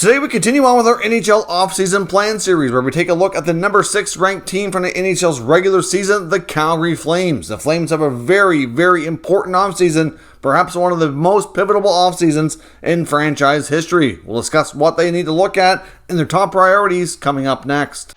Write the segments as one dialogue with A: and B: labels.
A: Today we continue on with our NHL Offseason Plan Series, where we take a look at the number 6 ranked team from the NHL's regular season, the Calgary Flames. The Flames have a very, very important offseason, perhaps one of the most pivotal offseasons in franchise history. We'll discuss what they need to look at and their top priorities coming up next.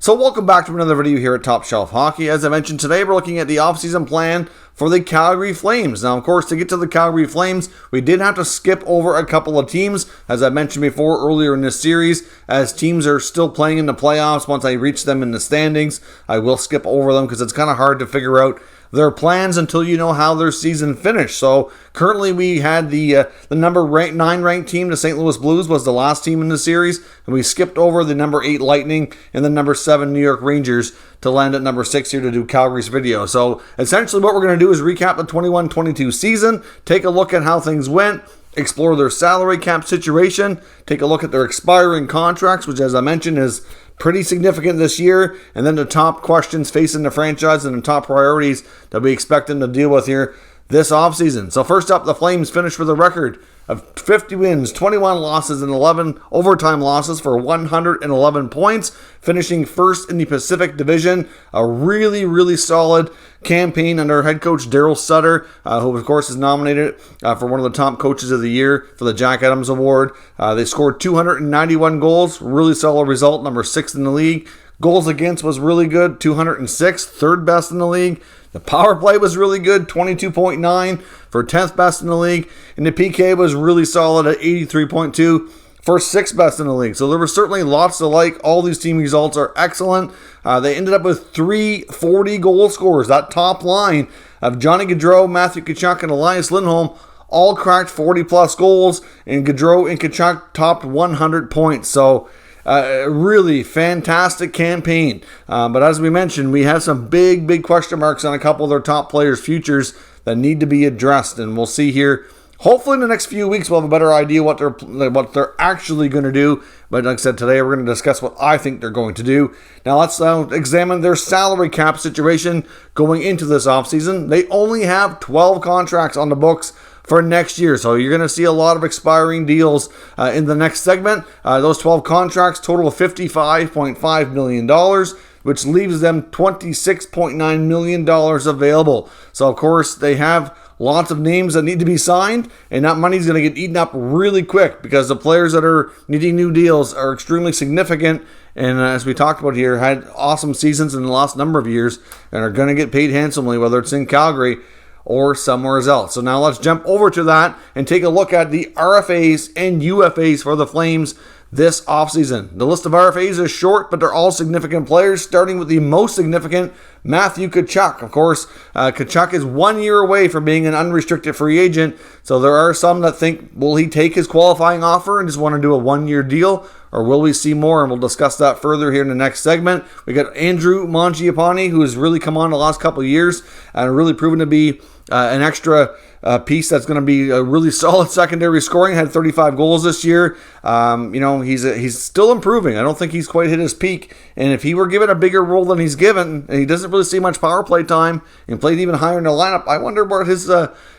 A: So welcome back to another video here at Top Shelf Hockey. As I mentioned, today we're looking at the offseason plan for the Calgary Flames. Now, of course, to get to the Calgary Flames, we did have to skip over a couple of teams, as I mentioned before earlier in this series, as teams are still playing in the playoffs. Once I reach them in the standings, I will skip over them because it's kind of hard to figure out their plans until you know how their season finished. So currently we had the number 9 ranked team, the St. Louis Blues, was the last team in the series, and we skipped over the number 8 Lightning and the number 7 New York Rangers to land at number 6 here to do Calgary's video. So essentially what we're going to do is recap the 21-22 season, take a look at how things went, explore their salary cap situation, take a look at their expiring contracts, which, as I mentioned, is pretty significant this year, and then the top questions facing the franchise and the top priorities that we expect them to deal with here this offseason. So first up, the Flames finished with a record of 50 wins, 21 losses, and 11 overtime losses for 111 points, finishing first in the Pacific Division. A really, really solid campaign under head coach Daryl Sutter, who of course is nominated for one of the top coaches of the year for the Jack Adams Award. They scored 291 goals, really solid result, number 6 in the league. Goals against was really good, 206, third best in the league. The power play was really good, 22.9 for 10th best in the league. And the PK was really solid at 83.2 for 6th best in the league. So there was certainly lots to like. All these team results are excellent. They ended up with 3 40 goal scorers. That top line of Johnny Gaudreau, Matthew Tkachuk, and Elias Lindholm all cracked 40-plus goals. And Gaudreau and Tkachuk topped 100 points. So really fantastic campaign. But as we mentioned, we have some big question marks on a couple of their top players' futures that need to be addressed. And we'll see here. Hopefully in the next few weeks we'll have a better idea what they're actually going to do. But like I said, today we're going to discuss what I think they're going to do. Now let's examine their salary cap situation going into this offseason. They only have 12 contracts on the books for next year. So you're going to see a lot of expiring deals in the next segment. Those 12 contracts total of $55.5 million, which leaves them $26.9 million available. So of course they have lots of names that need to be signed, and that money's going to get eaten up really quick because the players that are needing new deals are extremely significant, and as we talked about here, had awesome seasons in the last number of years and are going to get paid handsomely, whether it's in Calgary or somewhere else. So now let's jump over to that and take a look at the RFAs and UFAs for the Flames this offseason. The list of RFAs is short, but they're all significant players, starting with the most significant, Matthew Tkachuk. Of course, Tkachuk is 1 year away from being an unrestricted free agent, so there are some that think, will he take his qualifying offer and just want to do a 1-year deal, or will we see more? And we'll discuss that further here in the next segment. We got Andrew Mangiapane, who has really come on the last couple of years and really proven to be an extra piece that's going to be a really solid secondary scoring. Had 35 goals this year. He's still improving. I don't think he's quite hit his peak. And if he were given a bigger role than he's given, and he doesn't really see much power play time and played even higher in the lineup, I wonder what his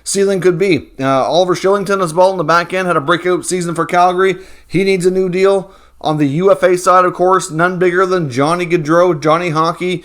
A: ceiling could be. Oliver Shillington as well in the back end had a breakout season for Calgary. He needs a new deal. On the UFA side, of course, none bigger than Johnny Gaudreau. Johnny Hockey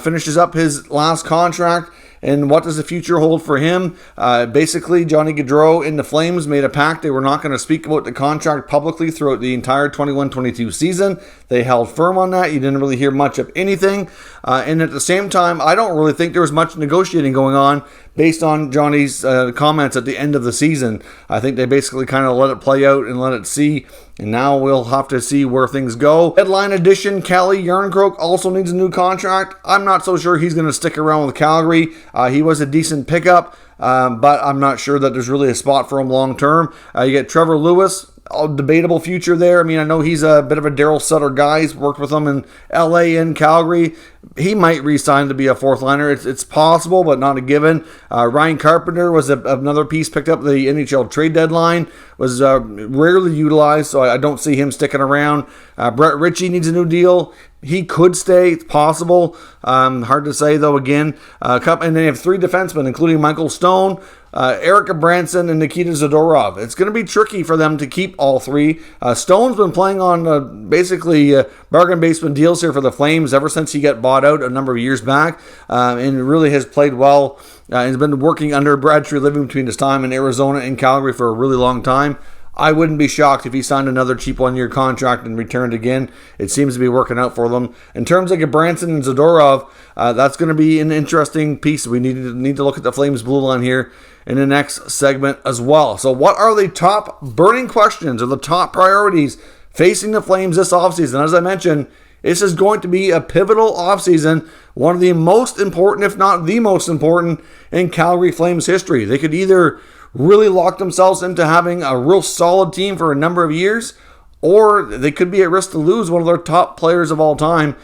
A: finishes up his last contract. And what does the future hold for him? Basically, Johnny Gaudreau and the Flames made a pact. They were not going to speak about the contract publicly throughout the entire 21-22 season. They held firm on that. You didn't really hear much of anything. And at the same time, I don't really think there was much negotiating going on based on Johnny's comments at the end of the season. I think they basically kind of let it play out and let it see. And now we'll have to see where things go. Headline addition, Calle Järnkrok also needs a new contract. I'm not so sure he's going to stick around with Calgary. He was a decent pickup, but I'm not sure that there's really a spot for him long term. You get Trevor Lewis. Debatable future there. I mean, I know he's a bit of a Daryl Sutter guy. He's worked with him in LA and Calgary. He might re-sign to be a fourth liner. It's possible, but not a given. Ryan Carpenter was another piece picked up the NHL trade deadline. Was rarely utilized, so I don't see him sticking around. Brett Ritchie needs a new deal. He could stay. It's possible. Hard to say, though, again. And they have 3 defensemen, including Michael Stone, Eric Branson, and Nikita Zadorov. It's going to be tricky for them to keep all three. Stone's been playing on basically bargain basement deals here for the Flames ever since he got bought out a number of years back, and really has played well. He's been working under Brad Treliving between his time in Arizona and Calgary for a really long time. I wouldn't be shocked if he signed another cheap one-year contract and returned again. It seems to be working out for them. In terms of Branson and Zadorov, that's going to be an interesting piece. We need to look at the Flames blue line here in the next segment as well. So what are the top burning questions or the top priorities facing the Flames this offseason? As I mentioned, this is going to be a pivotal offseason, one of the most important, if not the most important, in Calgary Flames history. They could either really lock themselves into having a real solid team for a number of years, or they could be at risk to lose one of their top players of all time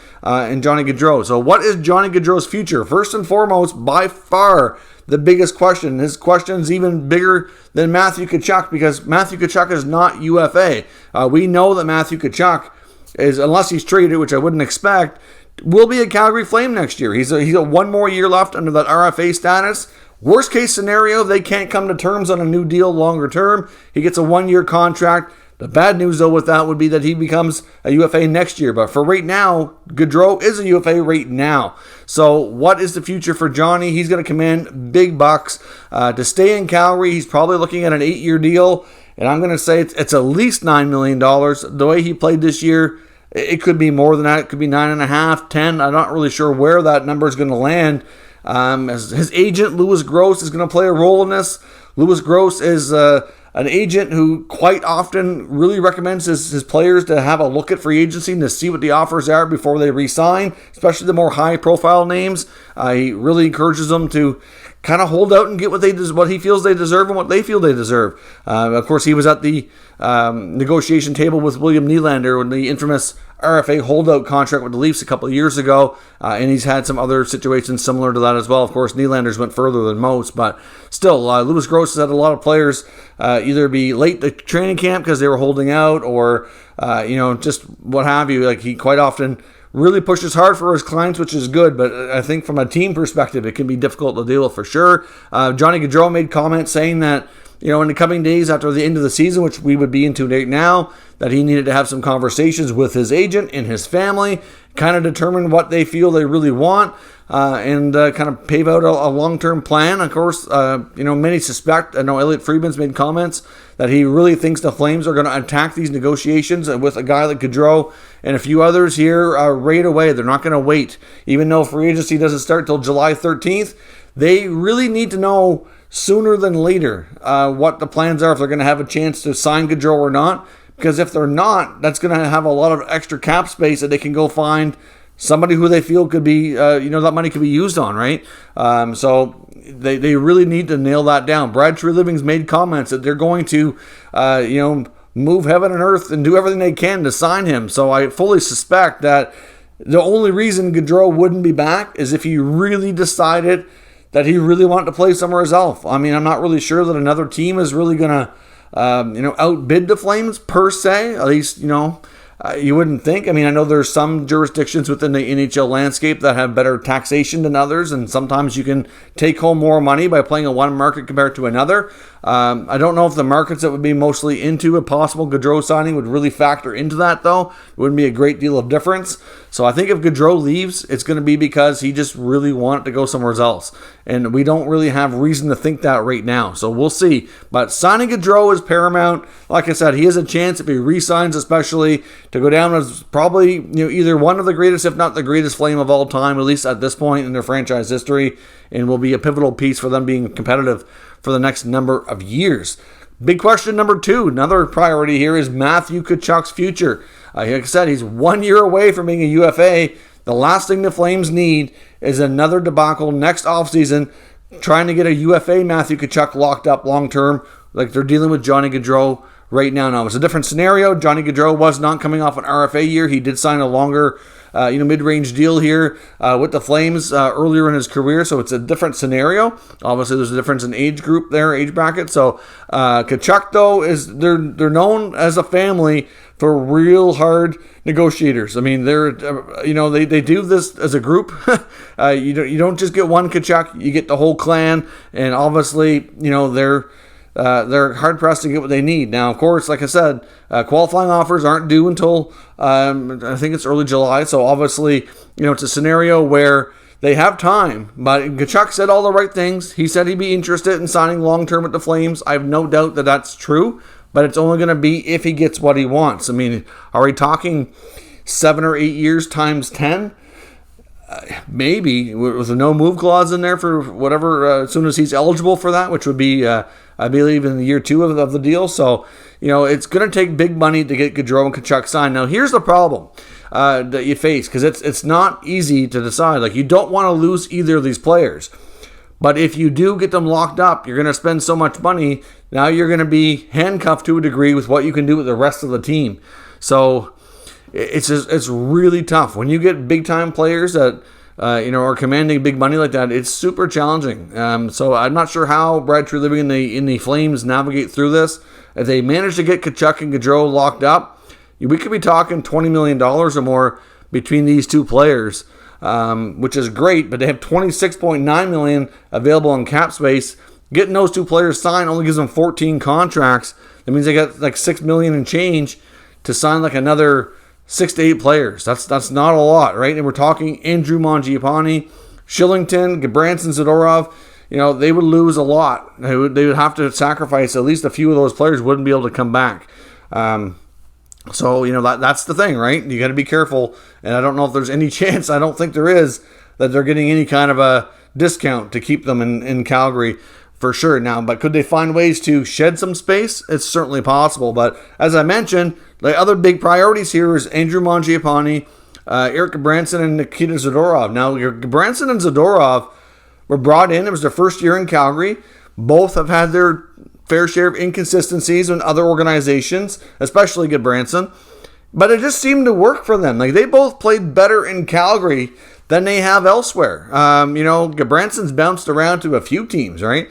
A: in Johnny Gaudreau. So what is Johnny Gaudreau's future? First and foremost, by far the biggest question. His question is even bigger than Matthew Tkachuk, because Matthew Tkachuk is not UFA. We know that Matthew Tkachuk is, unless he's traded, which I wouldn't expect, will be a Calgary Flame next year. He's got one more year left under that RFA status. Worst case scenario, they can't come to terms on a new deal longer term. He gets a one-year contract. The bad news, though, with that would be that he becomes a UFA next year. But for right now, Gaudreau is a UFA right now. So what is the future for Johnny? He's going to command big bucks. To stay in Calgary, he's probably looking at an 8-year deal. And I'm going to say it's at least $9 million. The way he played this year, it could be more than that. It could be 9.5, 10. I'm not really sure where that number is going to land. As his agent, Louis Gross, is going to play a role in this. Louis Gross is an agent who quite often really recommends his players to have a look at free agency and to see what the offers are before they re-sign, especially the more high-profile names. He really encourages them to kind of hold out and get what he feels they deserve and what they feel they deserve. Of course, he was at the negotiation table with William Nylander when the infamous RFA holdout contract with the Leafs a couple of years ago, and he's had some other situations similar to that as well. Of course, Nylander's went further than most, but still, Louis Gross has had a lot of players either be late to training camp because they were holding out, or just what have you. Like, he quite often really pushes hard for his clients, which is good, but I think from a team perspective, it can be difficult to deal with for sure. Johnny Gaudreau made comments saying that, in the coming days after the end of the season, which we would be into right now, that he needed to have some conversations with his agent and his family, kind of determine what they feel they really want, and kind of pave out a long-term plan. Of course, many suspect, I know Elliot Friedman's made comments that he really thinks the Flames are going to attack these negotiations with a guy like Gaudreau and a few others here right away. They're not going to wait. Even though free agency doesn't start till July 13th, they really need to know sooner than later what the plans are, if they're going to have a chance to sign Gaudreau or not. Because if they're not, that's going to have a lot of extra cap space that they can go find somebody who they feel could be, that money could be used on, right? So they really need to nail that down. Brad Treliving's made comments that they're going to, move heaven and earth and do everything they can to sign him. So I fully suspect that the only reason Gaudreau wouldn't be back is if he really decided that he really wanted to play somewhere else. I mean, I'm not really sure that another team is really going to, outbid the Flames per se. At least, you wouldn't think. I mean, I know there's some jurisdictions within the NHL landscape that have better taxation than others, and sometimes you can take home more money by playing in one market compared to another. I don't know if the markets that would be mostly into a possible Gaudreau signing would really factor into that, though. It wouldn't be a great deal of difference. So I think if Gaudreau leaves, it's going to be because he just really wanted to go somewhere else. And we don't really have reason to think that right now. So we'll see. But signing Gaudreau is paramount. Like I said, he has a chance, if he re-signs especially, to go down as probably either one of the greatest, if not the greatest Flame of all time, at least at this point in their franchise history, and will be a pivotal piece for them being competitive for the next number of years. Big question number 2, another priority here, is Matthew Tkachuk's future. Like I said, he's 1 year away from being a UFA. The last thing the Flames need is another debacle next offseason, trying to get a UFA Matthew Tkachuk locked up long term, like they're dealing with Johnny Gaudreau right now. Now, it's a different scenario. Johnny Gaudreau was not coming off an RFA year. He did sign a longer mid-range deal here with the Flames earlier in his career, so it's a different scenario. Obviously, there's a difference in age group there, age bracket. So Tkachuk, though, they're known as a family for real hard negotiators. I mean, they do this as a group. You don't just get one Tkachuk, you get the whole clan, and obviously, they're hard pressed to get what they need. Now, of course, like I said, qualifying offers aren't due until I think it's early July. So obviously, it's a scenario where they have time. But Tkachuk said all the right things. He said he'd be interested in signing long term with the Flames. I have no doubt that that's true. But it's only going to be if he gets what he wants. I mean, are we talking 7 or 8 years times 10? Maybe, with a no move clause in there for whatever, as soon as he's eligible for that, which would be, I believe, in the year 2 of the deal. So, it's going to take big money to get Gaudreau and Tkachuk signed. Now, here's the problem that you face, because it's not easy to decide. Like, you don't want to lose either of these players. But if you do get them locked up, you're going to spend so much money. Now you're going to be handcuffed to a degree with what you can do with the rest of the team. So it's really tough. When you get big-time players that are commanding big money like that, it's super challenging. So I'm not sure how Brad Treliving in the Flames navigate through this. If they manage to get Tkachuk and Gaudreau locked up, we could be talking $20 million or more between these two players. Which is great, but they have $26.9 million available in cap space. Getting those two players signed only gives them 14 contracts. That means they got like $6 million and change to sign like another 6 to 8 players. That's not a lot, right? And we're talking Andrew Mangiapane, Shillington, Gabranson, Zadorov. They would lose a lot. They would have to sacrifice at least a few of those players. Wouldn't be able to come back. So, that's the thing, right? You got to be careful. And I don't know if there's any chance, I don't think there is, that they're getting any kind of a discount to keep them in Calgary for sure now. But could they find ways to shed some space? It's certainly possible. But as I mentioned, the other big priorities here is Andrew Mangiapane, Eric Gabranson, and Nikita Zadorov. Now, Gabranson and Zadorov were brought in. It was their first year in Calgary. Both have had their fair share of inconsistencies in other organizations, especially Gabranson. But it just seemed to work for them. Like, they both played better in Calgary than they have elsewhere. Gabranson's bounced around to a few teams, right?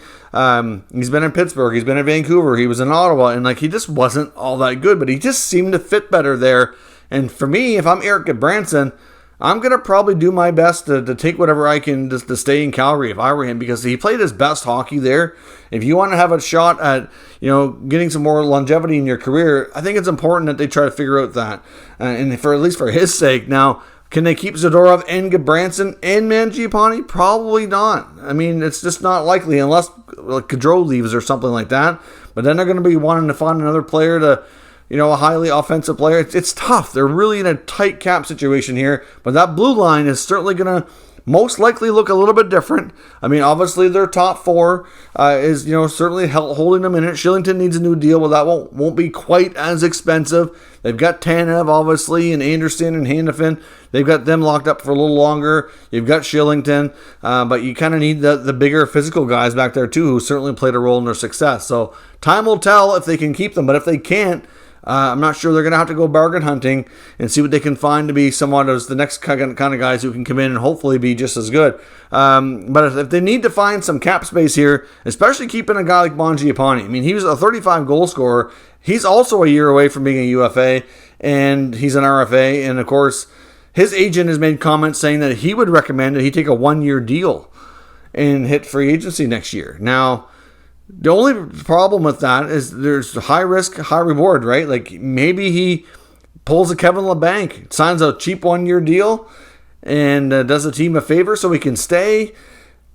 A: He's been in Pittsburgh. He's been in Vancouver. He was in Ottawa. And, he just wasn't all that good. But he just seemed to fit better there. And for me, if I'm Eric Gabranson, I'm going to probably do my best to take whatever I can to stay in Calgary if I were him, because he played his best hockey there. If you want to have a shot at, getting some more longevity in your career, I think it's important that they try to figure out that. And for at least for his sake. Now, can they keep Zadorov and Gabranson and Mangiapane? Probably not. I mean, it's just not likely unless Gaudreau leaves or something like that. But then they're going to be wanting to find another player to, a highly offensive player. It's tough. They're really in a tight cap situation here. But that blue line is certainly going to most likely look a little bit different. I mean, obviously their top 4 is, certainly holding them in it. Shillington needs a new deal. Well, that won't be quite as expensive. They've got Tanev, obviously, and Anderson and Hanifin. They've got them locked up for a little longer. You've got Shillington. But you kind of need the bigger physical guys back there, too, who certainly played a role in their success. So time will tell if they can keep them. But if they can't, I'm not sure. They're going to have to go bargain hunting and see what they can find to be somewhat as the next kind of guys who can come in and hopefully be just as good. But if they need to find some cap space here, especially keeping a guy like Mangiapane. I mean, he was a 35 goal scorer. He's also a year away from being a UFA, and he's an RFA. And, of course, his agent has made comments saying that he would recommend that he take a 1-year deal and hit free agency next year. Now, the only problem with that is there's high risk, high reward, right? Like, maybe he pulls a Kevin LeBanc, signs a cheap 1-year deal, and does the team a favor so he can stay.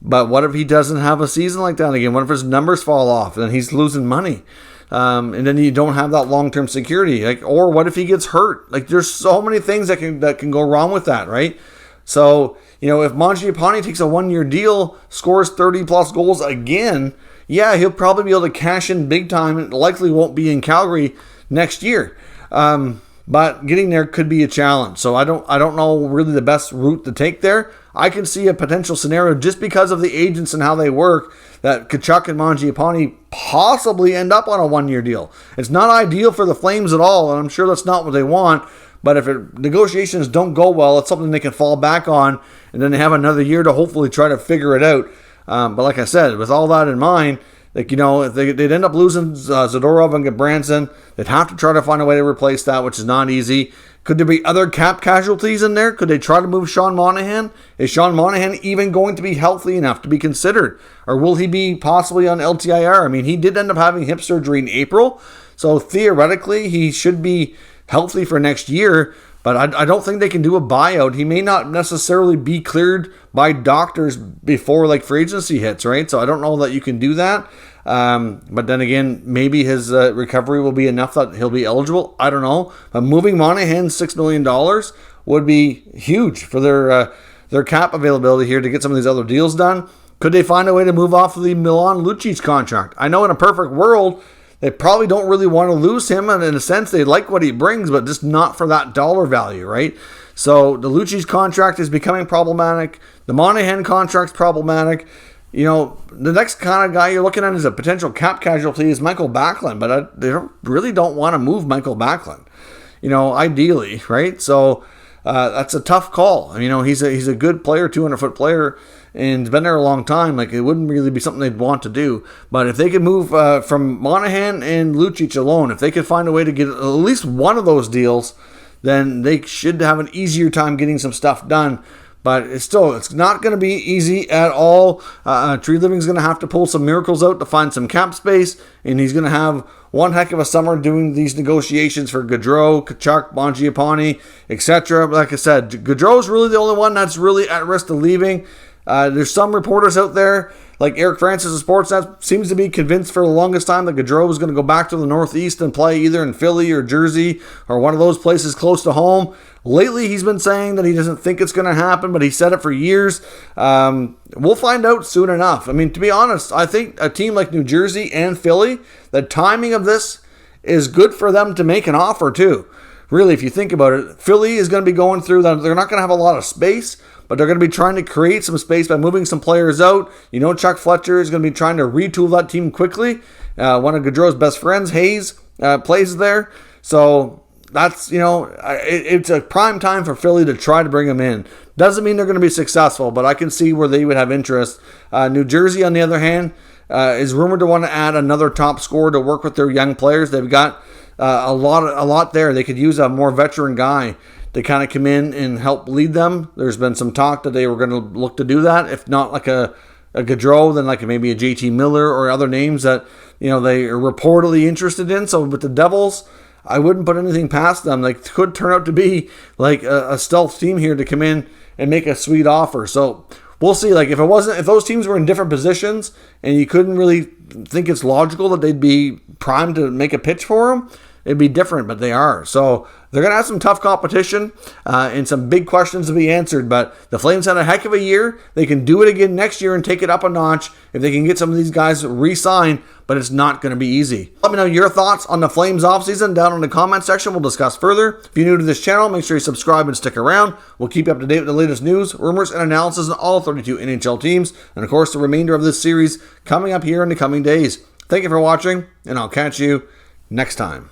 A: But what if he doesn't have a season like that again? What if his numbers fall off and then he's losing money? And then you don't have that long-term security. Or what if he gets hurt? There's so many things that can go wrong with that, right? So, if Mangiapane takes a 1-year deal, scores 30-plus goals again, yeah, he'll probably be able to cash in big time. It likely won't be in Calgary next year. But getting there could be a challenge. So I don't know really the best route to take there. I can see a potential scenario just because of the agents and how they work that Tkachuk and Mangiapane possibly end up on a one-year deal. It's not ideal for the Flames at all, and I'm sure that's not what they want. But if negotiations don't go well, it's something they can fall back on, and then they have another year to hopefully try to figure it out. But like I said, with all that in mind, like, you know, if they'd end up losing Zadorov and Branson, they'd have to try to find a way to replace that, which is not easy. Could there be other cap casualties in there? Could they try to move Sean Monahan? Is Sean Monahan even going to be healthy enough to be considered? Or will he be possibly on LTIR? I mean, he did end up having hip surgery in April, so theoretically he should be healthy for next year, but I don't think they can do a buyout. He may not necessarily be cleared by doctors before like free agency hits, right? So I don't know that you can do that. But then again, maybe his recovery will be enough that he'll be eligible. I don't know. But moving Monahan $6 million would be huge for their cap availability here to get some of these other deals done. Could they find a way to move off of the Milan Lucic contract? I know in a perfect world, they probably don't really want to lose him, and in a sense, they like what he brings, but just not for that dollar value, right? So the Lucic contract is becoming problematic. The Monahan contract's problematic. You know, the next kind of guy you're looking at as a potential cap casualty is Michael Backlund, but they really don't want to move Michael Backlund, you know, ideally, right? So that's a tough call. You know, he's a good player, 200-foot player, and he's been there a long time. Like, it wouldn't really be something they'd want to do. But if they could move from Monahan and Lucic alone, if they could find a way to get at least one of those deals, then they should have an easier time getting some stuff done. But it's not going to be easy at all. Tree Living's going to have to pull some miracles out to find some cap space, and he's going to have one heck of a summer doing these negotiations for Gaudreau, Tkachuk, Mangiapane, etc. Like I said, Gaudreau's really the only one that's really at risk of leaving. There's some reporters out there, like Eric Francis of Sportsnet, seems to be convinced for the longest time that Gaudreau was going to go back to the Northeast and play either in Philly or Jersey or one of those places close to home. Lately, he's been saying that he doesn't think it's going to happen, but he said it for years. We'll find out soon enough. I mean, to be honest, I think a team like New Jersey and Philly, the timing of this is good for them to make an offer too. Really, if you think about it, Philly is going to be going through that. They're not going to have a lot of space, but they're going to be trying to create some space by moving some players out. You know, Chuck Fletcher is going to be trying to retool that team quickly. One of Gaudreau's best friends, Hayes, plays there. So that's, you know, it's a prime time for Philly to try to bring him in. Doesn't mean they're going to be successful, but I can see where they would have interest. New Jersey, on the other hand, is rumored to want to add another top scorer to work with their young players. They've got a lot there. They could use a more veteran guy to kind of come in and help lead them. There's been some talk that they were going to look to do that. If not like a Gaudreau, then like maybe a JT Miller or other names that, you know, they are reportedly interested in. So with the Devils, I wouldn't put anything past them. They could turn out to be like a stealth team here to come in and make a sweet offer. So we'll see. Like if those teams were in different positions and you couldn't really think it's logical that they'd be primed to make a pitch for them, it'd be different, but they are. So they're going to have some tough competition and some big questions to be answered. But the Flames had a heck of a year. They can do it again next year and take it up a notch if they can get some of these guys re-signed, but it's not going to be easy. Let me know your thoughts on the Flames offseason down in the comment section. We'll discuss further. If you're new to this channel, make sure you subscribe and stick around. We'll keep you up to date with the latest news, rumors, and analysis on all 32 NHL teams. And of course, the remainder of this series coming up here in the coming days. Thank you for watching, and I'll catch you next time.